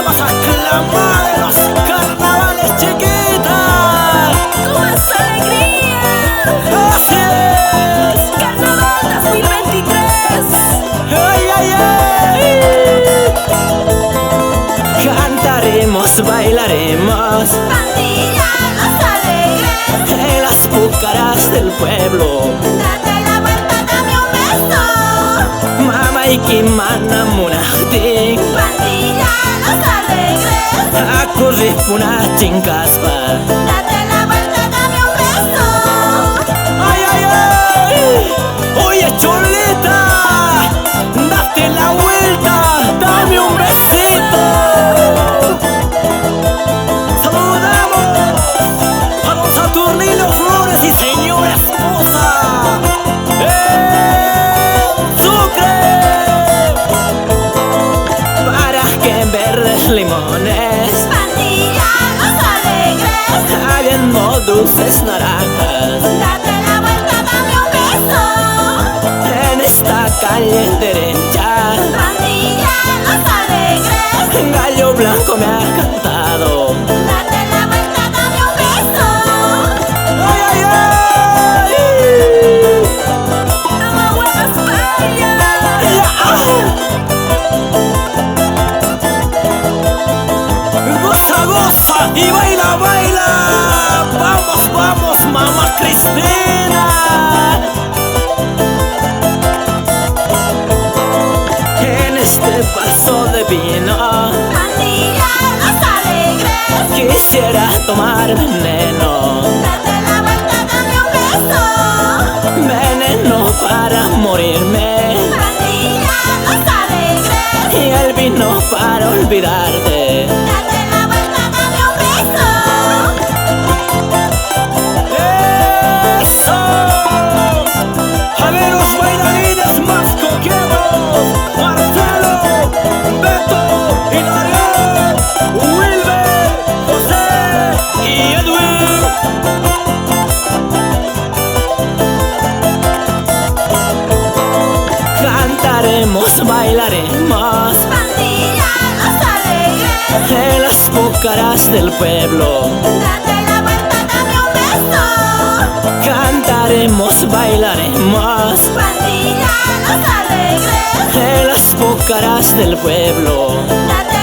más aclamada de los carnavales, chiquita. ¡Con más alegría! Así es. ¡Carnaval 2023! ¡Ay, ay, ay! Cantaremos, bailaremos ¡Pandilla, los alegres! en las púcaras del pueblo. ¡Date la vuelta, dame un beso! Mama y Kimana Munahti ¡Pandilla, los alegres! Akurri Puna Chinkaspa. ¡Date la vuelta, dame un beso! ¡Ay, ay, ay! Oye, chulita, date la vuelta, dame un besito. Saludamos a don Saturnino Flores y señora esposa. ¡Sucre! Para que en verdes limones, ¡Pandilla, los alegres! habiendo dulces naranjas, ¡Date la vuelta, dame un beso! en esta calle derecha, ¡Pandilla, los alegres! Gallo Blanco me ha cantado. ¡Date la vuelta, dame un beso! ¡Ay, ay, ay! ¡Amahuevas, vaya! Ya, Goza, goza y baila, baila. Vamos, vamos, mamá Cristina. En este vaso de vino ¡Pandilla, los alegres! quisiera tomar veneno, ¡Date la vuelta, dame un beso! veneno para morirme ¡Pandilla, los alegres! y el vino para olvidarte. ¡Date la vuelta, dame un beso! ¡Eso! A ver los bailarines más coquetos: Marcelo, Beto, Hilario, Wilber, José y Edwin. Cantaremos, bailaremos ¡Pandilla, los alegres! en las púcaras del pueblo. ¡Date la vuelta, dame un beso! Cantaremos, bailaremos ¡Pandilla, los alegres! en las púcaras del pueblo. ¡Date